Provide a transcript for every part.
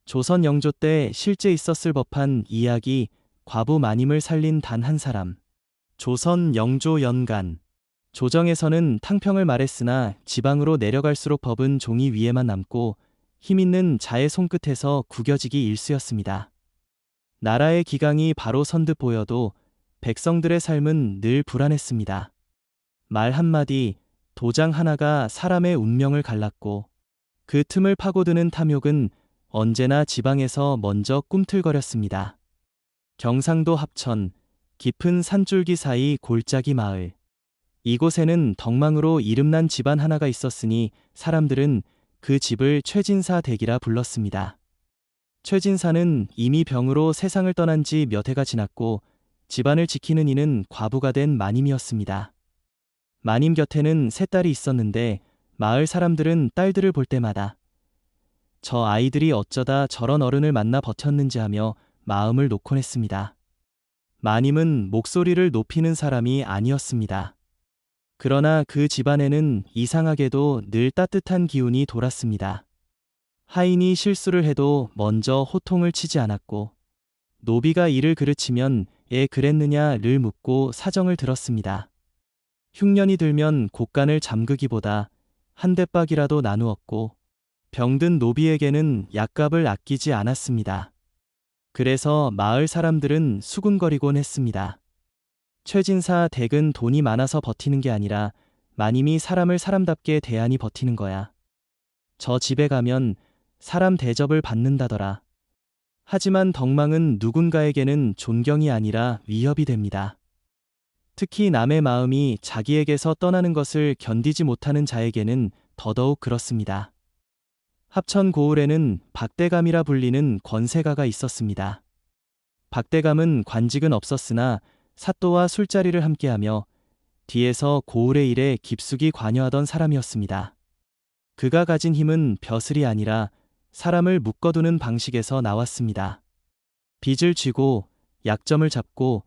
조선 영조 때 실제 있었을 법한 이야기, 과부 마님을 살린 단 한 사람. 조선 영조 연간. 조정에서는 탕평을 말했으나 지방으로 내려갈수록 법은 종이 위에만 남고 힘있는 자의 손끝에서 구겨지기 일쑤였습니다. 나라의 기강이 바로 선듯 보여도 백성들의 삶은 늘 불안했습니다. 말 한마디, 도장 하나가 사람의 운명을 갈랐고 그 틈을 파고드는 탐욕은 언제나 지방에서 먼저 꿈틀거렸습니다. 경상도 합천, 깊은 산줄기 사이 골짜기 마을. 이곳에는 덕망으로 이름난 집안 하나가 있었으니 사람들은 그 집을 최진사 댁이라 불렀습니다. 최진사는 이미 병으로 세상을 떠난 지 몇 해가 지났고 집안을 지키는 이는 과부가 된 마님이었습니다. 마님 곁에는 세 딸이 있었는데 마을 사람들은 딸들을 볼 때마다 저 아이들이 어쩌다 저런 어른을 만나 버텼는지 하며 마음을 놓곤 했습니다. 마님은 목소리를 높이는 사람이 아니었습니다. 그러나 그 집안에는 이상하게도 늘 따뜻한 기운이 돌았습니다. 하인이 실수를 해도 먼저 호통을 치지 않았고 노비가 이를 그르치면 애 그랬느냐를 묻고 사정을 들었습니다. 흉년이 들면 곡간을 잠그기보다 한 대박이라도 나누었고 병든 노비에게는 약값을 아끼지 않았습니다. 그래서 마을 사람들은 수군거리곤 했습니다. 최진사 댁은 돈이 많아서 버티는 게 아니라 마님이 사람을 사람답게 대하니 버티는 거야. 저 집에 가면 사람 대접을 받는다더라. 하지만 덕망은 누군가에게는 존경이 아니라 위협이 됩니다. 특히 남의 마음이 자기에게서 떠나는 것을 견디지 못하는 자에게는 더더욱 그렇습니다. 합천 고을에는 박대감이라 불리는 권세가가 있었습니다. 박대감은 관직은 없었으나 사또와 술자리를 함께하며 뒤에서 고을의 일에 깊숙이 관여하던 사람이었습니다. 그가 가진 힘은 벼슬이 아니라 사람을 묶어두는 방식에서 나왔습니다. 빚을 쥐고 약점을 잡고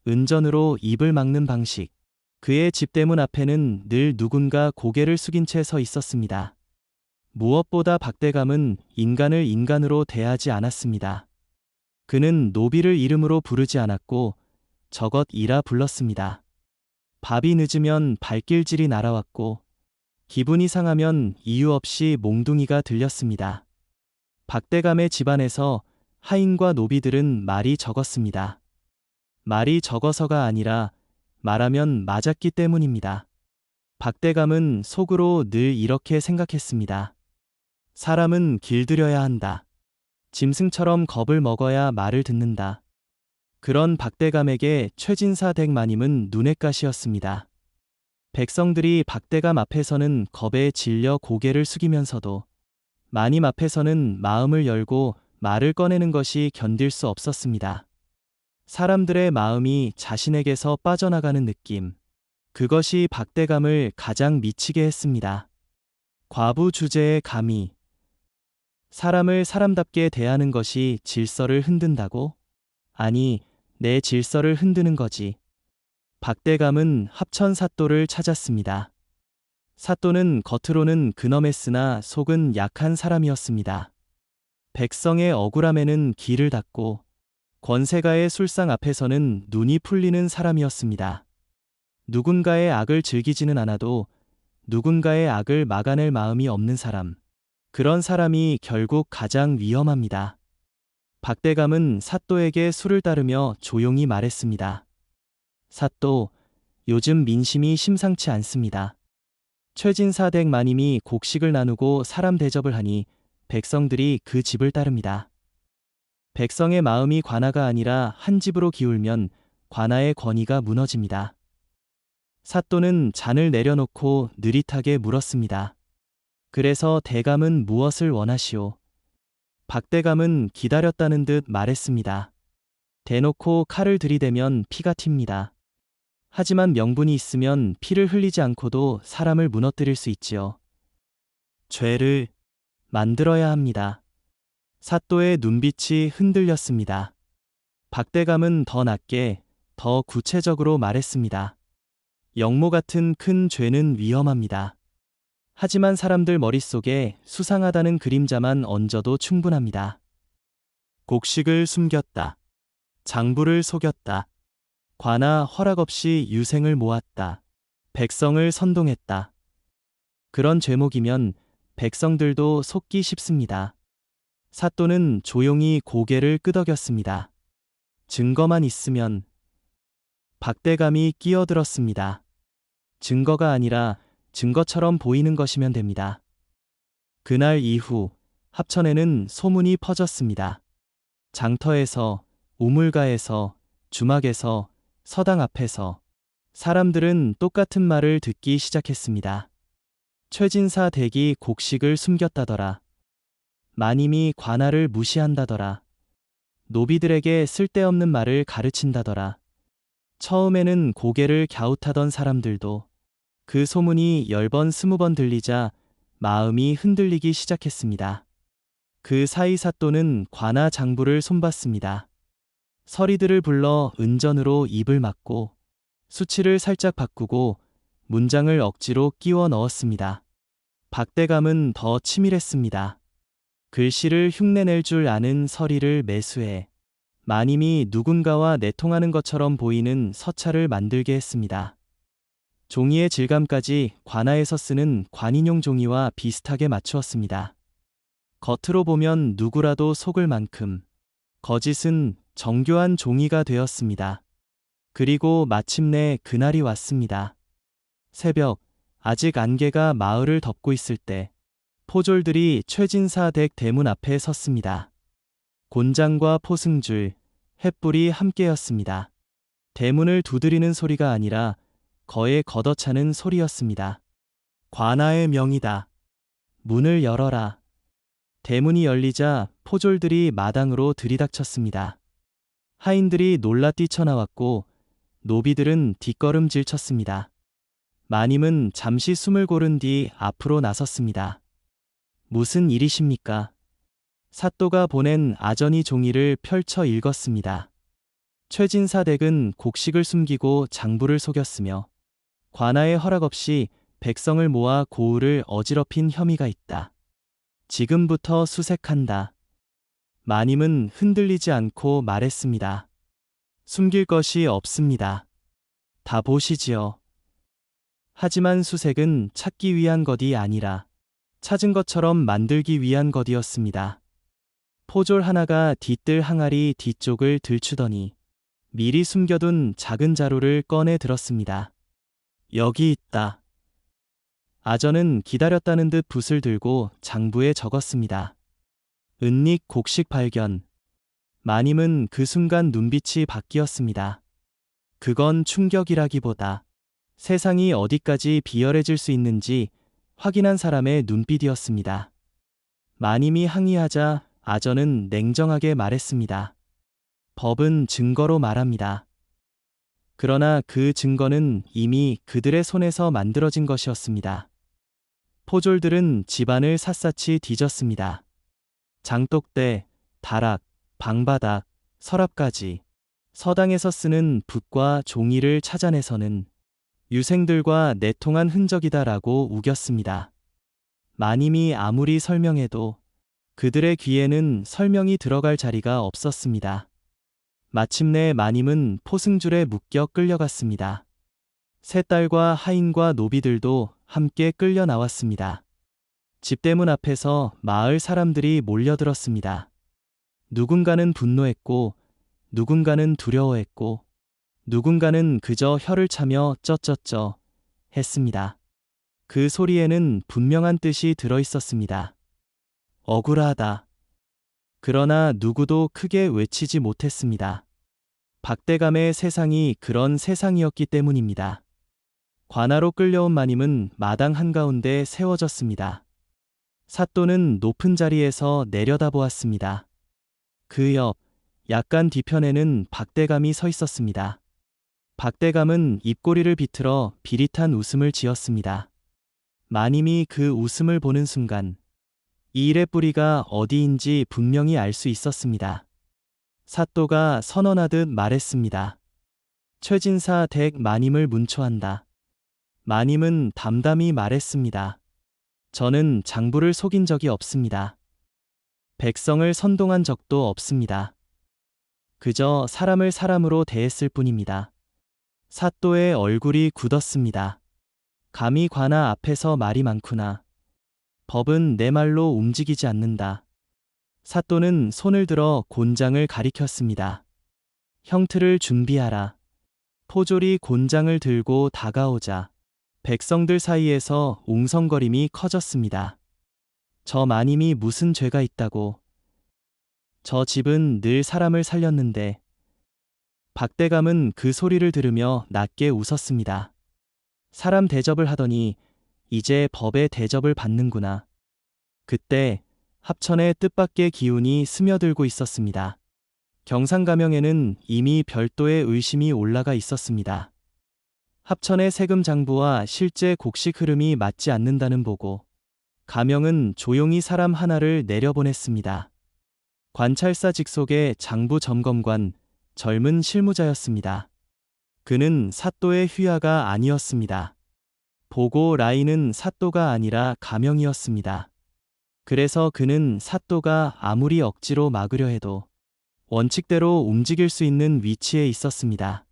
은전으로 입을 막는 방식. 그의 집대문 앞에는 늘 누군가 고개를 숙인 채 서 있었습니다. 무엇보다 박대감은 인간을 인간으로 대하지 않았습니다. 그는 노비를 이름으로 부르지 않았고 저것이라 불렀습니다. 밥이 늦으면 발길질이 날아왔고 기분이 상하면 이유 없이 몽둥이가 들렸습니다. 박대감의 집안에서 하인과 노비들은 말이 적었습니다. 말이 적어서가 아니라 말하면 맞았기 때문입니다. 박대감은 속으로 늘 이렇게 생각했습니다. 사람은 길들여야 한다. 짐승처럼 겁을 먹어야 말을 듣는다. 그런 박대감에게 최진사 댁 마님은 눈엣 가시였습니다. 백성들이 박대감 앞에서는 겁에 질려 고개를 숙이면서도 마님 앞에서는 마음을 열고 말을 꺼내는 것이 견딜 수 없었습니다. 사람들의 마음이 자신에게서 빠져나가는 느낌. 그것이 박대감을 가장 미치게 했습니다. 과부 주제에 감히 사람을 사람답게 대하는 것이 질서를 흔든다고? 아니, 내 질서를 흔드는 거지. 박대감은 합천 사또를 찾았습니다. 사또는 겉으로는 근엄했으나 속은 약한 사람이었습니다. 백성의 억울함에는 귀를 닫고 권세가의 술상 앞에서는 눈이 풀리는 사람이었습니다. 누군가의 악을 즐기지는 않아도 누군가의 악을 막아낼 마음이 없는 사람. 그런 사람이 결국 가장 위험합니다. 박대감은 사또에게 술을 따르며 조용히 말했습니다. 사또, 요즘 민심이 심상치 않습니다. 최진사 댁 마님이 곡식을 나누고 사람 대접을 하니 백성들이 그 집을 따릅니다. 백성의 마음이 관아가 아니라 한 집으로 기울면 관아의 권위가 무너집니다. 사또는 잔을 내려놓고 느릿하게 물었습니다. 그래서 대감은 무엇을 원하시오? 박대감은 기다렸다는 듯 말했습니다. 대놓고 칼을 들이대면 피가 튑니다. 하지만 명분이 있으면 피를 흘리지 않고도 사람을 무너뜨릴 수 있지요. 죄를 만들어야 합니다. 사또의 눈빛이 흔들렸습니다. 박대감은 더 낮게, 더 구체적으로 말했습니다. 영모 같은 큰 죄는 위험합니다. 하지만 사람들 머릿속에 수상하다는 그림자만 얹어도 충분합니다. 곡식을 숨겼다. 장부를 속였다. 관아 허락 없이 유생을 모았다. 백성을 선동했다. 그런 죄목이면 백성들도 속기 쉽습니다. 사또는 조용히 고개를 끄덕였습니다. 증거만 있으면. 박대감이 끼어들었습니다. 증거가 아니라 증거처럼 보이는 것이면 됩니다. 그날 이후 합천에는 소문이 퍼졌습니다. 장터에서, 우물가에서, 주막에서, 서당 앞에서 사람들은 똑같은 말을 듣기 시작했습니다. 최진사 댁이 곡식을 숨겼다더라. 마님이 관아를 무시한다더라. 노비들에게 쓸데없는 말을 가르친다더라. 처음에는 고개를 갸웃하던 사람들도 그 소문이 10번 20번 들리자 마음이 흔들리기 시작했습니다. 그 사이 사또는 관아 장부를 손봤습니다. 서리들을 불러 은전으로 입을 막고 수치를 살짝 바꾸고 문장을 억지로 끼워 넣었습니다. 박대감은 더 치밀했습니다. 글씨를 흉내낼 줄 아는 서리를 매수해 마님이 누군가와 내통하는 것처럼 보이는 서찰을 만들게 했습니다. 종이의 질감까지 관아에서 쓰는 관인용 종이와 비슷하게 맞추었습니다. 겉으로 보면 누구라도 속을 만큼 거짓은 정교한 종이가 되었습니다. 그리고 마침내 그날이 왔습니다. 새벽, 아직 안개가 마을을 덮고 있을 때 포졸들이 최진사 댁 대문 앞에 섰습니다. 곤장과 포승줄, 횃불이 함께였습니다. 대문을 두드리는 소리가 아니라 거에 걷어차는 소리였습니다. 관아의 명이다. 문을 열어라. 대문이 열리자 포졸들이 마당으로 들이닥쳤습니다. 하인들이 놀라 뛰쳐나왔고 노비들은 뒷걸음질 쳤습니다. 마님은 잠시 숨을 고른 뒤 앞으로 나섰습니다. 무슨 일이십니까? 사또가 보낸 아전이 종이를 펼쳐 읽었습니다. 최진사 댁은 곡식을 숨기고 장부를 속였으며 관아의 허락 없이 백성을 모아 고을을 어지럽힌 혐의가 있다. 지금부터 수색한다. 마님은 흔들리지 않고 말했습니다. 숨길 것이 없습니다. 다 보시지요. 하지만 수색은 찾기 위한 것이 아니라 찾은 것처럼 만들기 위한 것이었습니다. 포졸 하나가 뒤뜰 항아리 뒤쪽을 들추더니 미리 숨겨둔 작은 자루를 꺼내 들었습니다. 여기 있다. 아전은 기다렸다는 듯 붓을 들고 장부에 적었습니다. 은닉 곡식 발견. 마님은 그 순간 눈빛이 바뀌었습니다. 그건 충격이라기보다 세상이 어디까지 비열해질 수 있는지 확인한 사람의 눈빛이었습니다. 마님이 항의하자 아전은 냉정하게 말했습니다. 법은 증거로 말합니다. 그러나 그 증거는 이미 그들의 손에서 만들어진 것이었습니다. 포졸들은 집안을 샅샅이 뒤졌습니다. 장독대, 다락, 방바닥, 서랍까지 서당에서 쓰는 붓과 종이를 찾아내서는 유생들과 내통한 흔적이다라고 우겼습니다. 마님이 아무리 설명해도 그들의 귀에는 설명이 들어갈 자리가 없었습니다. 마침내 마님은 포승줄에 묶여 끌려갔습니다. 세 딸과 하인과 노비들도 함께 끌려 나왔습니다. 집대문 앞에서 마을 사람들이 몰려들었습니다. 누군가는 분노했고, 누군가는 두려워했고, 누군가는 그저 혀를 차며 쩌쩌쩌 했습니다. 그 소리에는 분명한 뜻이 들어 있었습니다. 억울하다. 그러나 누구도 크게 외치지 못했습니다. 박대감의 세상이 그런 세상이었기 때문입니다. 관아로 끌려온 마님은 마당 한가운데 세워졌습니다. 사또는 높은 자리에서 내려다보았습니다. 그 옆, 약간 뒤편에는 박대감이 서 있었습니다. 박대감은 입꼬리를 비틀어 비릿한 웃음을 지었습니다. 마님이 그 웃음을 보는 순간 이 일의 뿌리가 어디인지 분명히 알 수 있었습니다. 사또가 선언하듯 말했습니다. 최진사 댁 마님을 문초한다. 마님은 담담히 말했습니다. 저는 장부를 속인 적이 없습니다. 백성을 선동한 적도 없습니다. 그저 사람을 사람으로 대했을 뿐입니다. 사또의 얼굴이 굳었습니다. 감히 관아 앞에서 말이 많구나. 법은 내 말로 움직이지 않는다. 사또는 손을 들어 곤장을 가리켰습니다. 형틀을 준비하라. 포졸이 곤장을 들고 다가오자 백성들 사이에서 웅성거림이 커졌습니다. 저 마님이 무슨 죄가 있다고. 저 집은 늘 사람을 살렸는데. 박대감은 그 소리를 들으며 낮게 웃었습니다. 사람 대접을 하더니 이제 법의 대접을 받는구나. 그때 합천의 뜻밖의 기운이 스며들고 있었습니다. 경상가명에는 이미 별도의 의심이 올라가 있었습니다. 합천의 세금 장부와 실제 곡식 흐름이 맞지 않는다는 보고 가명은 조용히 사람 하나를 내려보냈습니다. 관찰사 직속의 장부 점검관, 젊은 실무자였습니다. 그는 사또의 휘하가 아니었습니다. 보고 라인은 사또가 아니라 가명이었습니다. 그래서 그는 사또가 아무리 억지로 막으려 해도 원칙대로 움직일 수 있는 위치에 있었습니다.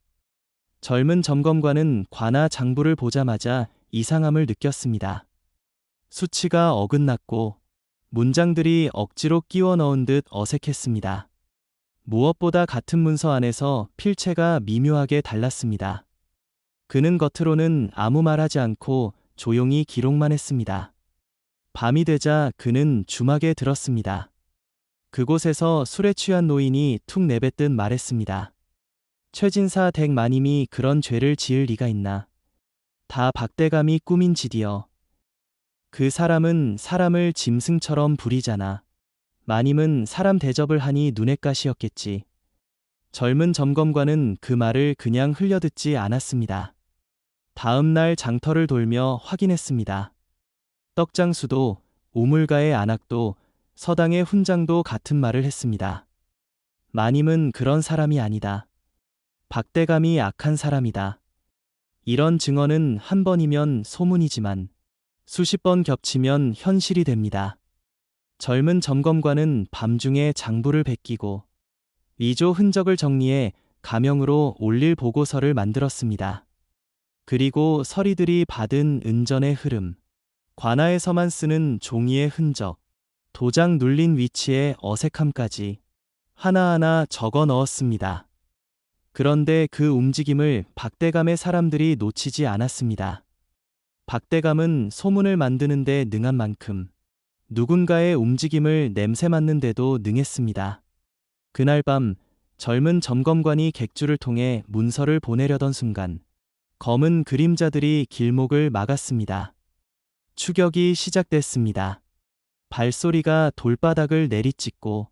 젊은 점검관은 관아 장부를 보자마자 이상함을 느꼈습니다. 수치가 어긋났고 문장들이 억지로 끼워 넣은 듯 어색했습니다. 무엇보다 같은 문서 안에서 필체가 미묘하게 달랐습니다. 그는 겉으로는 아무 말 하지 않고 조용히 기록만 했습니다. 밤이 되자 그는 주막에 들었습니다. 그곳에서 술에 취한 노인이 툭 내뱉듯 말했습니다. 최진사 댁 마님이 그런 죄를 지을 리가 있나. 다 박대감이 꾸민 짓이여. 그 사람은 사람을 짐승처럼 부리잖아. 마님은 사람 대접을 하니 눈엣 가시였겠지. 젊은 점검관은 그 말을 그냥 흘려듣지 않았습니다. 다음 날 장터를 돌며 확인했습니다. 떡장수도 우물가의 안악도 서당의 훈장도 같은 말을 했습니다. 마님은 그런 사람이 아니다. 박대감이 악한 사람이다. 이런 증언은 한 번이면 소문이지만 수십 번 겹치면 현실이 됩니다. 젊은 점검관은 밤중에 장부를 베끼고 위조 흔적을 정리해 가명으로 올릴 보고서를 만들었습니다. 그리고 서리들이 받은 은전의 흐름, 관아에서만 쓰는 종이의 흔적, 도장 눌린 위치의 어색함까지 하나하나 적어 넣었습니다. 그런데 그 움직임을 박대감의 사람들이 놓치지 않았습니다. 박대감은 소문을 만드는데 능한 만큼 누군가의 움직임을 냄새 맡는데도 능했습니다. 그날 밤 젊은 점검관이 객주를 통해 문서를 보내려던 순간 검은 그림자들이 길목을 막았습니다. 추격이 시작됐습니다. 발소리가 돌바닥을 내리찍고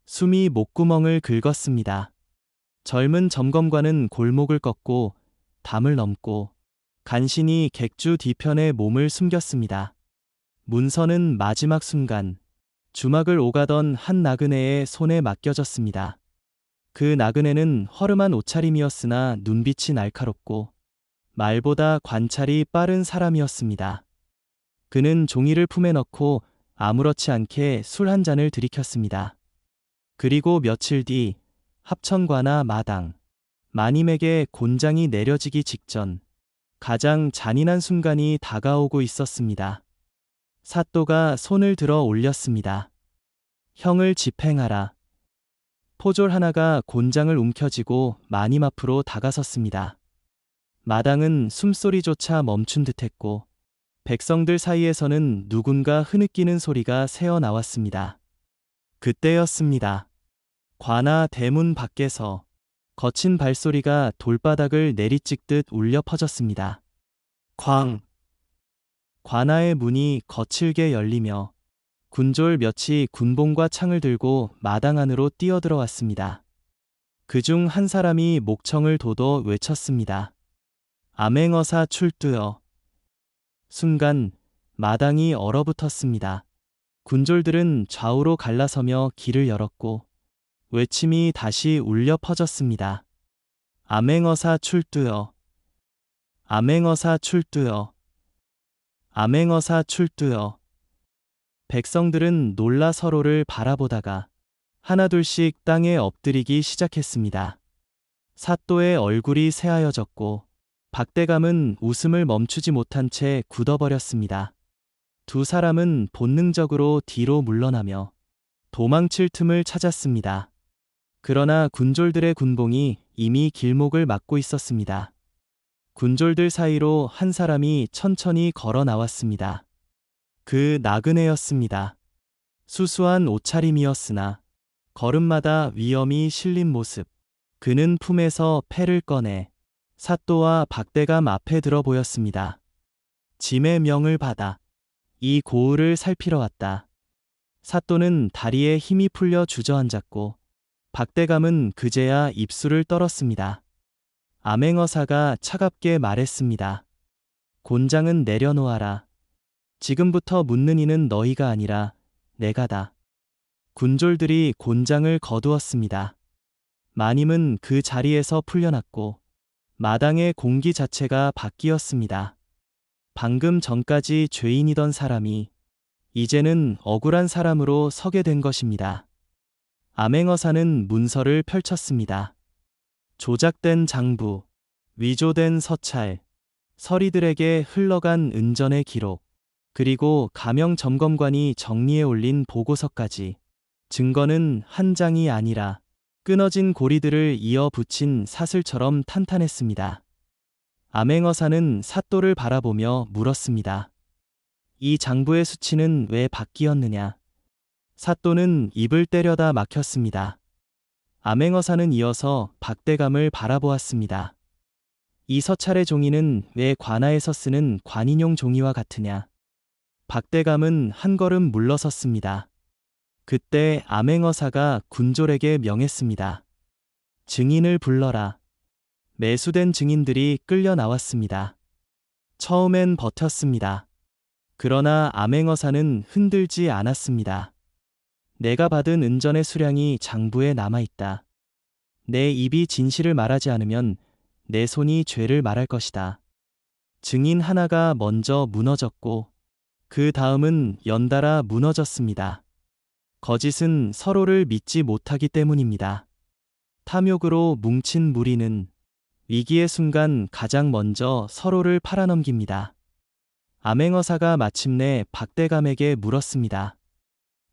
숨이 목구멍을 긁었습니다. 젊은 점검관은 골목을 꺾고 담을 넘고 간신히 객주 뒤편에 몸을 숨겼습니다. 문서는 마지막 순간 주막을 오가던 한 나그네의 손에 맡겨졌습니다. 그 나그네는 허름한 옷차림이었으나 눈빛이 날카롭고 말보다 관찰이 빠른 사람이었습니다. 그는 종이를 품에 넣고 아무렇지 않게 술 한 잔을 들이켰습니다. 그리고 며칠 뒤 합천관아 마당, 마님에게 곤장이 내려지기 직전 가장 잔인한 순간이 다가오고 있었습니다. 사또가 손을 들어 올렸습니다. 형을 집행하라. 포졸 하나가 곤장을 움켜쥐고 마님 앞으로 다가섰습니다. 마당은 숨소리조차 멈춘 듯했고 백성들 사이에서는 누군가 흐느끼는 소리가 새어 나왔습니다. 그때였습니다. 관아 대문 밖에서 거친 발소리가 돌바닥을 내리찍듯 울려 퍼졌습니다. 쾅! 관아의 문이 거칠게 열리며 군졸 몇이 군봉과 창을 들고 마당 안으로 뛰어들어왔습니다. 그중 한 사람이 목청을 돋워 외쳤습니다. 암행어사 출두여. 순간 마당이 얼어붙었습니다. 군졸들은 좌우로 갈라서며 길을 열었고 외침이 다시 울려 퍼졌습니다. 암행어사 출두여. 암행어사 출두여. 암행어사 출두여. 백성들은 놀라 서로를 바라보다가 하나둘씩 땅에 엎드리기 시작했습니다. 사또의 얼굴이 새하여졌고 박대감은 웃음을 멈추지 못한 채 굳어버렸습니다. 두 사람은 본능적으로 뒤로 물러나며 도망칠 틈을 찾았습니다. 그러나 군졸들의 군봉이 이미 길목을 막고 있었습니다. 군졸들 사이로 한 사람이 천천히 걸어 나왔습니다. 그 나그네였습니다. 수수한 옷차림이었으나 걸음마다 위엄이 실린 모습. 그는 품에서 패를 꺼내 사또와 박대감 앞에 들어 보였습니다. 짐의 명을 받아 이 고을을 살피러 왔다. 사또는 다리에 힘이 풀려 주저앉았고 박대감은 그제야 입술을 떨었습니다. 암행어사가 차갑게 말했습니다. 곤장은 내려놓아라. 지금부터 묻는 이는 너희가 아니라 내가다. 군졸들이 곤장을 거두었습니다. 마님은 그 자리에서 풀려났고 마당의 공기 자체가 바뀌었습니다. 방금 전까지 죄인이던 사람이 이제는 억울한 사람으로 서게 된 것입니다. 암행어사는 문서를 펼쳤습니다. 조작된 장부, 위조된 서찰, 서리들에게 흘러간 은전의 기록, 그리고 가명점검관이 정리해 올린 보고서까지. 증거는 한 장이 아니라 끊어진 고리들을 이어 붙인 사슬처럼 탄탄했습니다. 암행어사는 사또를 바라보며 물었습니다. 이 장부의 수치는 왜 바뀌었느냐? 사또는 입을 때려다 막혔습니다. 암행어사는 이어서 박대감을 바라보았습니다. 이 서찰의 종이는 왜 관아에서 쓰는 관인용 종이와 같으냐? 박대감은 한 걸음 물러섰습니다. 그때 암행어사가 군졸에게 명했습니다. 증인을 불러라. 매수된 증인들이 끌려 나왔습니다. 처음엔 버텼습니다. 그러나 암행어사는 흔들지 않았습니다. 내가 받은 은전의 수량이 장부에 남아있다. 내 입이 진실을 말하지 않으면 내 손이 죄를 말할 것이다. 증인 하나가 먼저 무너졌고 그 다음은 연달아 무너졌습니다. 거짓은 서로를 믿지 못하기 때문입니다. 탐욕으로 뭉친 무리는 위기의 순간 가장 먼저 서로를 팔아넘깁니다. 암행어사가 마침내 박대감에게 물었습니다.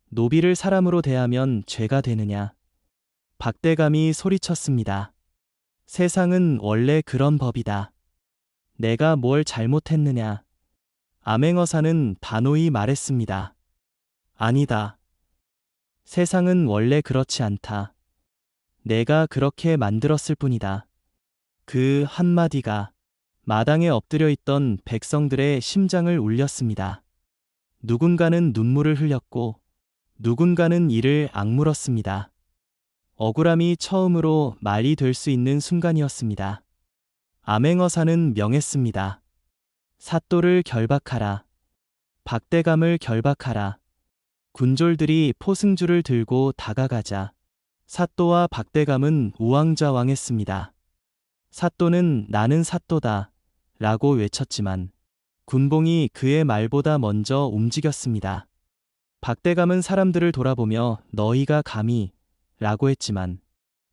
노비를 사람으로 대하면 죄가 되느냐? 박대감이 소리쳤습니다. 세상은 원래 그런 법이다. 내가 뭘 잘못했느냐? 암행어사는 단호히 말했습니다. 아니다. 세상은 원래 그렇지 않다. 내가 그렇게 만들었을 뿐이다. 그 한마디가 마당에 엎드려 있던 백성들의 심장을 울렸습니다. 누군가는 눈물을 흘렸고 누군가는 이를 악물었습니다. 억울함이 처음으로 말이 될 수 있는 순간이었습니다. 암행어사는 명했습니다. 사또를 결박하라. 박대감을 결박하라. 군졸들이 포승줄을 들고 다가가자 사또와 박대감은 우왕좌왕했습니다. 사또는 나는 사또다 라고 외쳤지만 군봉이 그의 말보다 먼저 움직였습니다. 박대감은 사람들을 돌아보며 너희가 감히 라고 했지만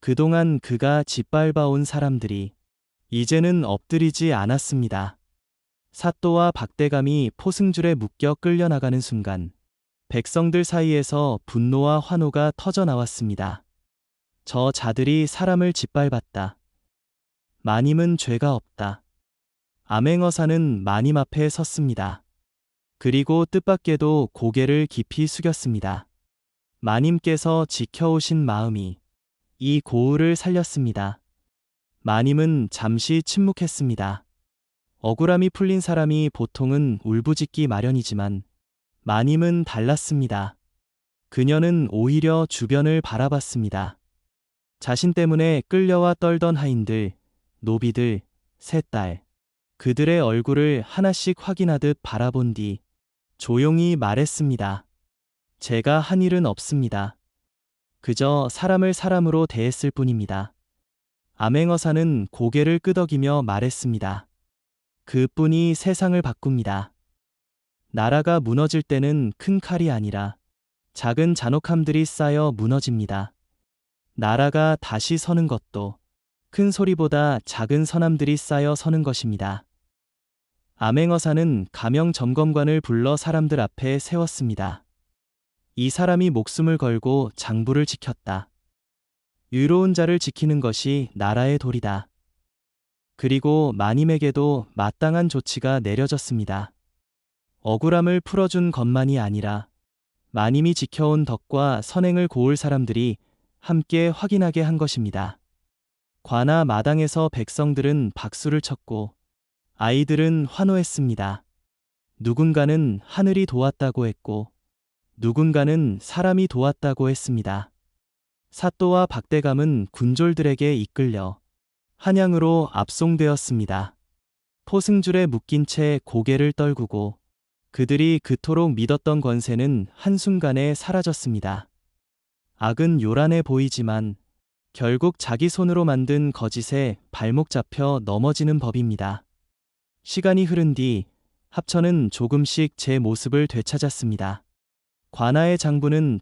그동안 그가 짓밟아온 사람들이 이제는 엎드리지 않았습니다. 사또와 박대감이 포승줄에 묶여 끌려나가는 순간 백성들 사이에서 분노와 환호가 터져 나왔습니다. 저 자들이 사람을 짓밟았다. 마님은 죄가 없다. 암행어사는 마님 앞에 섰습니다. 그리고 뜻밖에도 고개를 깊이 숙였습니다. 마님께서 지켜오신 마음이 이 고을을 살렸습니다. 마님은 잠시 침묵했습니다. 억울함이 풀린 사람이 보통은 울부짖기 마련이지만 마님은 달랐습니다. 그녀는 오히려 주변을 바라봤습니다. 자신 때문에 끌려와 떨던 하인들, 노비들, 세 딸, 그들의 얼굴을 하나씩 확인하듯 바라본 뒤 조용히 말했습니다. 제가 한 일은 없습니다. 그저 사람을 사람으로 대했을 뿐입니다. 암행어사는 고개를 끄덕이며 말했습니다. 그뿐이 세상을 바꿉니다. 나라가 무너질 때는 큰 칼이 아니라 작은 잔혹함들이 쌓여 무너집니다. 나라가 다시 서는 것도 큰 소리보다 작은 선함들이 쌓여 서는 것입니다. 암행어사는 가명 점검관을 불러 사람들 앞에 세웠습니다. 이 사람이 목숨을 걸고 장부를 지켰다. 의로운 자를 지키는 것이 나라의 도리다. 그리고 마님에게도 마땅한 조치가 내려졌습니다. 억울함을 풀어준 것만이 아니라 마님이 지켜온 덕과 선행을 고을 사람들이 함께 확인하게 한 것입니다. 관아 마당에서 백성들은 박수를 쳤고 아이들은 환호했습니다. 누군가는 하늘이 도왔다고 했고 누군가는 사람이 도왔다고 했습니다. 사또와 박대감은 군졸들에게 이끌려 한양으로 압송되었습니다. 포승줄에 묶인 채 고개를 떨구고 그들이 그토록 믿었던 권세는 한순간에 사라졌습니다. 악은 요란해 보이지만 결국 자기 손으로 만든 거짓에 발목 잡혀 넘어지는 법입니다. 시간이 흐른 뒤 합천은 조금씩 제 모습을 되찾았습니다. 관아의 장부는